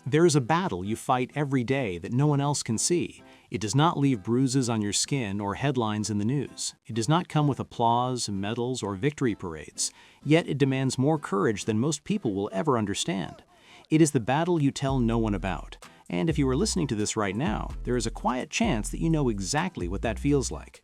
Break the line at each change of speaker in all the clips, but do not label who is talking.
There is a battle you fight every day that no one else can see. It does not leave bruises on your skin or headlines in the news. It does not come with applause, medals, or victory parades. Yet it demands more courage than most people will ever understand. It is the battle you tell no one about. And if you are listening to this right now, there is a quiet chance that you know exactly what that feels like.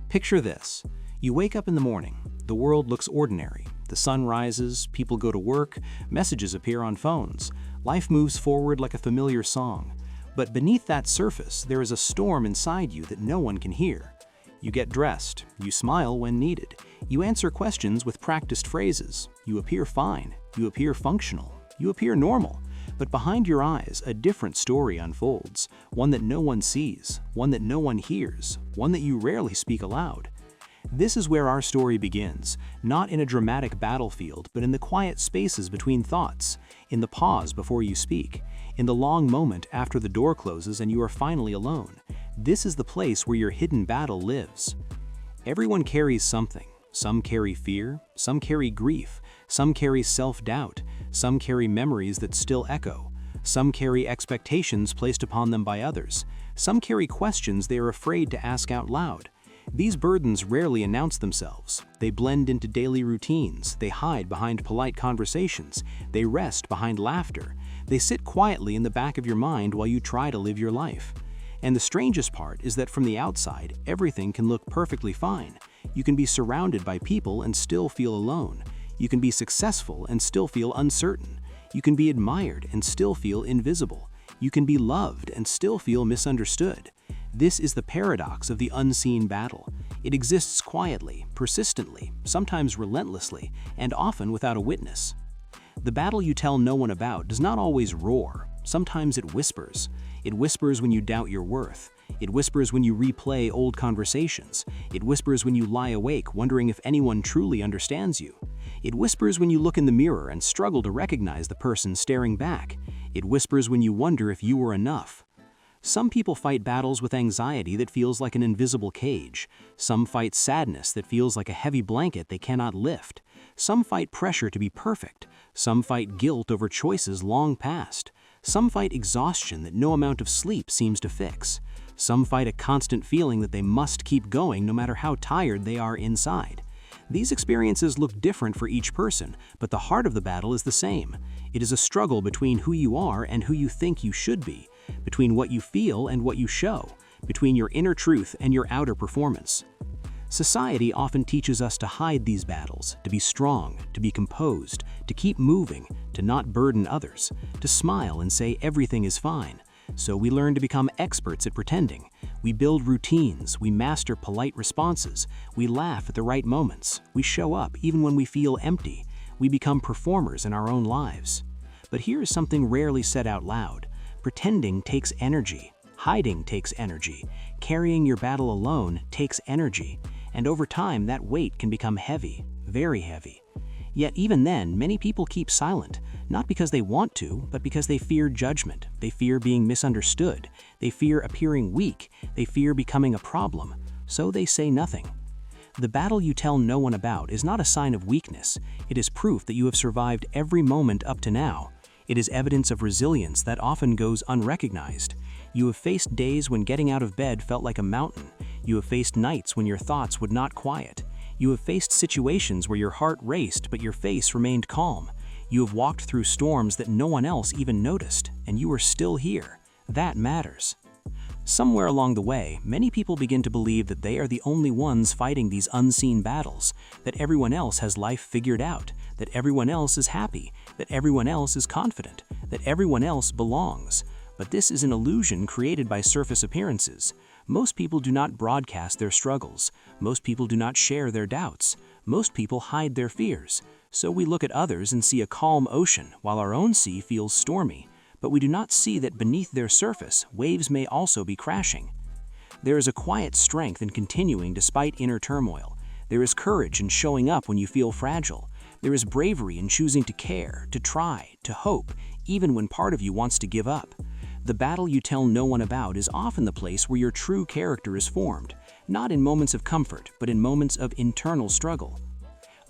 Picture this. You wake up in the morning. The world looks ordinary. The sun rises, people go to work, messages appear on phones. Life moves forward like a familiar song. But beneath that surface, there is a storm inside you that no one can hear. You get dressed. You smile when needed. You answer questions with practiced phrases. You appear fine. You appear functional. You appear normal. But behind your eyes, a different story unfolds. One that no one sees. One that no one hears. One that you rarely speak aloud. This is where our story begins, not in a dramatic battlefield, but in the quiet spaces between thoughts, in the pause before you speak, in the long moment after the door closes and you are finally alone. This is the place where your hidden battle lives. Everyone carries something. Some carry fear, some carry grief, some carry self-doubt, some carry memories that still echo, some carry expectations placed upon them by others, some carry questions they are afraid to ask out loud. These burdens rarely announce themselves. They blend into daily routines, they hide behind polite conversations, they rest behind laughter, they sit quietly in the back of your mind while you try to live your life. And the strangest part is that from the outside, everything can look perfectly fine. You can be surrounded by people and still feel alone. You can be successful and still feel uncertain. You can be admired and still feel invisible. You can be loved and still feel misunderstood. This is the paradox of the unseen battle. It exists quietly, persistently, sometimes relentlessly, and often without a witness. The battle you tell no one about does not always roar. Sometimes it whispers. It whispers when you doubt your worth. It whispers when you replay old conversations. It whispers when you lie awake wondering if anyone truly understands you. It whispers when you look in the mirror and struggle to recognize the person staring back. It whispers when you wonder if you were enough. Some people fight battles with anxiety that feels like an invisible cage. Some fight sadness that feels like a heavy blanket they cannot lift. Some fight pressure to be perfect. Some fight guilt over choices long past. Some fight exhaustion that no amount of sleep seems to fix. Some fight a constant feeling that they must keep going no matter how tired they are inside. These experiences look different for each person, but the heart of the battle is the same. It is a struggle between who you are and who you think you should be, between what you feel and what you show, between your inner truth and your outer performance. Society often teaches us to hide these battles, to be strong, to be composed, to keep moving, to not burden others, to smile and say everything is fine. So we learn to become experts at pretending. We build routines, we master polite responses, we laugh at the right moments, we show up even when we feel empty. We become performers in our own lives. But here is something rarely said out loud. Pretending takes energy. Hiding takes energy. Carrying your battle alone takes energy. And over time, that weight can become heavy, very heavy. Yet even then, many people keep silent, not because they want to, but because they fear judgment. They fear being misunderstood. They fear appearing weak. They fear becoming a problem. So they say nothing. The battle you tell no one about is not a sign of weakness. It is proof that you have survived every moment up to now. It is evidence of resilience that often goes unrecognized. You have faced days when getting out of bed felt like a mountain. You have faced nights when your thoughts would not quiet. You have faced situations where your heart raced but your face remained calm. You have walked through storms that no one else even noticed, and you are still here. That matters. Somewhere along the way, many people begin to believe that they are the only ones fighting these unseen battles, that everyone else has life figured out, that everyone else is happy, that everyone else is confident, that everyone else belongs. But this is an illusion created by surface appearances. Most people do not broadcast their struggles. Most people do not share their doubts. Most people hide their fears. So we look at others and see a calm ocean, while our own sea feels stormy. But we do not see that beneath their surface, waves may also be crashing. There is a quiet strength in continuing despite inner turmoil. There is courage in showing up when you feel fragile. There is bravery in choosing to care, to try, to hope, even when part of you wants to give up. The battle you tell no one about is often the place where your true character is formed, not in moments of comfort, but in moments of internal struggle.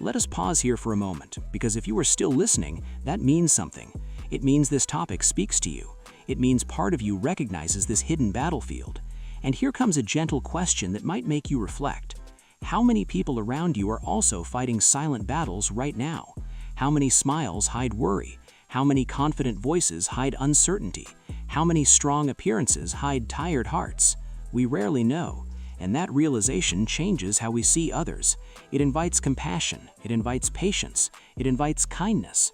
Let us pause here for a moment, because if you are still listening, that means something. It means this topic speaks to you. It means part of you recognizes this hidden battlefield. And here comes a gentle question that might make you reflect. How many people around you are also fighting silent battles right now? How many smiles hide worry? How many confident voices hide uncertainty? How many strong appearances hide tired hearts? We rarely know, and that realization changes how we see others. It invites compassion, it invites patience, it invites kindness.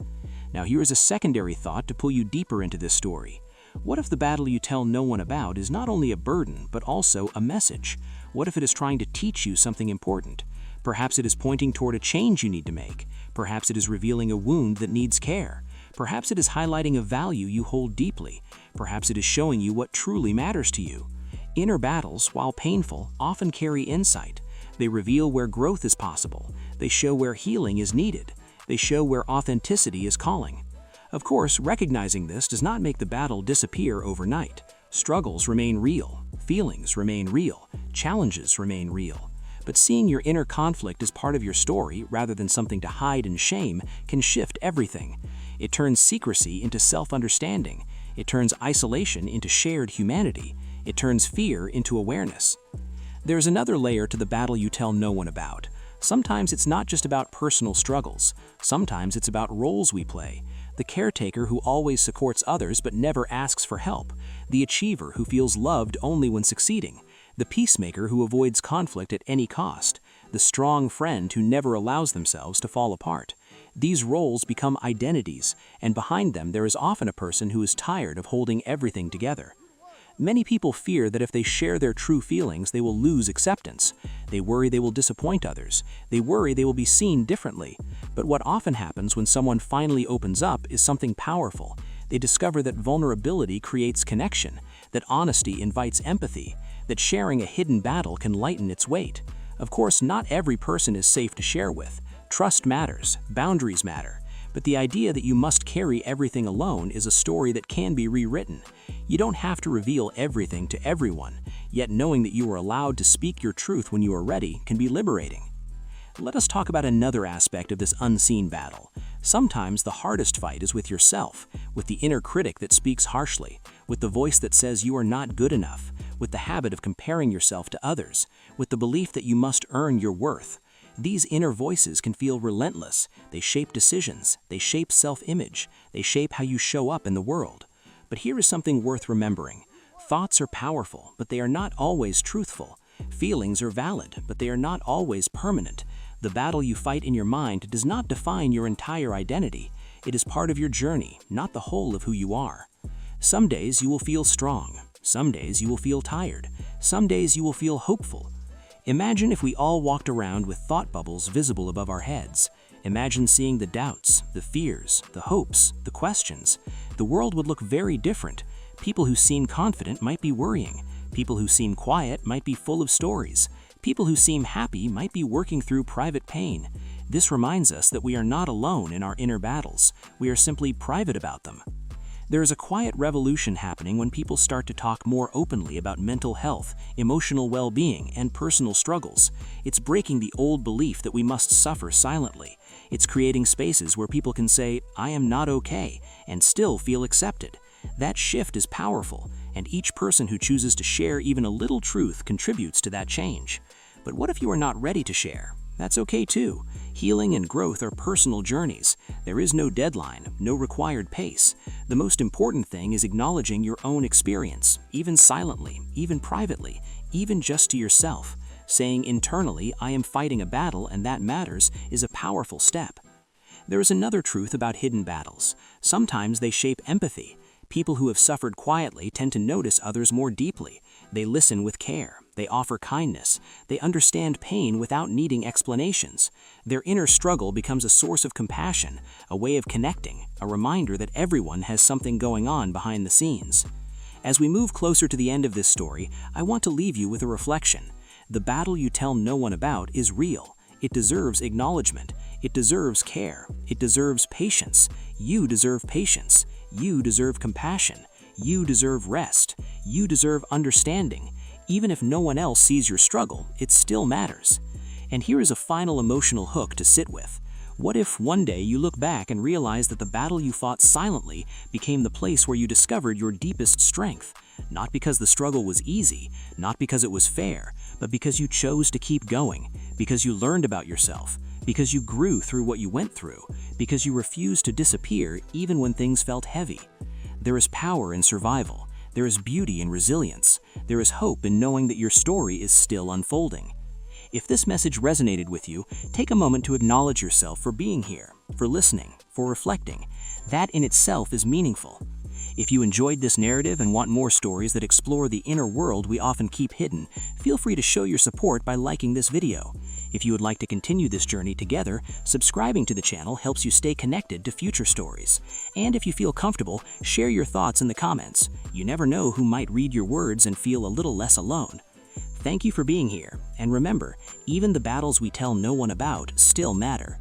Now here is a secondary thought to pull you deeper into this story. What if the battle you tell no one about is not only a burden, but also a message? What if it is trying to teach you something important? Perhaps it is pointing toward a change you need to make. Perhaps it is revealing a wound that needs care. Perhaps it is highlighting a value you hold deeply. Perhaps it is showing you what truly matters to you. Inner battles, while painful, often carry insight. They reveal where growth is possible. They show where healing is needed. They show where authenticity is calling. Of course, recognizing this does not make the battle disappear overnight. Struggles remain real, feelings remain real, challenges remain real. But seeing your inner conflict as part of your story rather than something to hide and shame can shift everything. It turns secrecy into self-understanding. It turns isolation into shared humanity. It turns fear into awareness. There's another layer to the battle you tell no one about. Sometimes it's not just about personal struggles. Sometimes it's about roles we play. The caretaker who always supports others but never asks for help. The achiever who feels loved only when succeeding. The peacemaker who avoids conflict at any cost. The strong friend who never allows themselves to fall apart. These roles become identities, and behind them there is often a person who is tired of holding everything together. Many people fear that if they share their true feelings, they will lose acceptance. They worry they will disappoint others. They worry they will be seen differently. But what often happens when someone finally opens up is something powerful. They discover that vulnerability creates connection, that honesty invites empathy, that sharing a hidden battle can lighten its weight. Of course, not every person is safe to share with. Trust matters, boundaries matter. But the idea that you must carry everything alone is a story that can be rewritten. You don't have to reveal everything to everyone, yet knowing that you are allowed to speak your truth when you are ready can be liberating. Let us talk about another aspect of this unseen battle. Sometimes the hardest fight is with yourself, with the inner critic that speaks harshly, with the voice that says you are not good enough, with the habit of comparing yourself to others, with the belief that you must earn your worth. These inner voices can feel relentless. They shape decisions, they shape self-image, they shape how you show up in the world. But here is something worth remembering. Thoughts are powerful, but they are not always truthful. Feelings are valid, but they are not always permanent. The battle you fight in your mind does not define your entire identity. It is part of your journey, not the whole of who you are. Some days you will feel strong. Some days you will feel tired. Some days you will feel hopeful. Imagine if we all walked around with thought bubbles visible above our heads. Imagine seeing the doubts, the fears, the hopes, the questions. The world would look very different. People who seem confident might be worrying. People who seem quiet might be full of stories. People who seem happy might be working through private pain. This reminds us that we are not alone in our inner battles. We are simply private about them. There is a quiet revolution happening when people start to talk more openly about mental health, emotional well-being, and personal struggles. It's breaking the old belief that we must suffer silently. It's creating spaces where people can say, "I am not okay," and still feel accepted. That shift is powerful, and each person who chooses to share even a little truth contributes to that change. But what if you are not ready to share? That's okay too. Healing and growth are personal journeys. There is no deadline, no required pace. The most important thing is acknowledging your own experience, even silently, even privately, even just to yourself. Saying internally, "I am fighting a battle and that matters," is a powerful step. There is another truth about hidden battles. Sometimes they shape empathy. People who have suffered quietly tend to notice others more deeply. They listen with care. They offer kindness. They understand pain without needing explanations. Their inner struggle becomes a source of compassion, a way of connecting, a reminder that everyone has something going on behind the scenes. As we move closer to the end of this story, I want to leave you with a reflection. The battle you tell no one about is real. It deserves acknowledgement. It deserves care. It deserves patience. You deserve patience. You deserve compassion. You deserve rest. You deserve understanding. Even if no one else sees your struggle, it still matters. And here is a final emotional hook to sit with.
What if one day you look back and realize that the battle you fought silently became the place where you discovered your deepest strength? Not because the struggle was easy, not because it was fair, but because you chose to keep going, because you learned about yourself, because you grew through what you went through, because you refused to disappear even when things felt heavy. There is power in survival. There is beauty in resilience. There is hope in knowing that your story is still unfolding. If this message resonated with you, take a moment to acknowledge yourself for being here, for listening, for reflecting. That in itself is meaningful. If you enjoyed this narrative and want more stories that explore the inner world we often keep hidden, feel free to show your support by liking this video. If you would like to continue this journey together, subscribing to the channel helps you stay connected to future stories. And if you feel comfortable, share your thoughts in the comments. You never know who might read your words and feel a little less alone. Thank you for being here, and remember, even the battles we tell no one about still matter.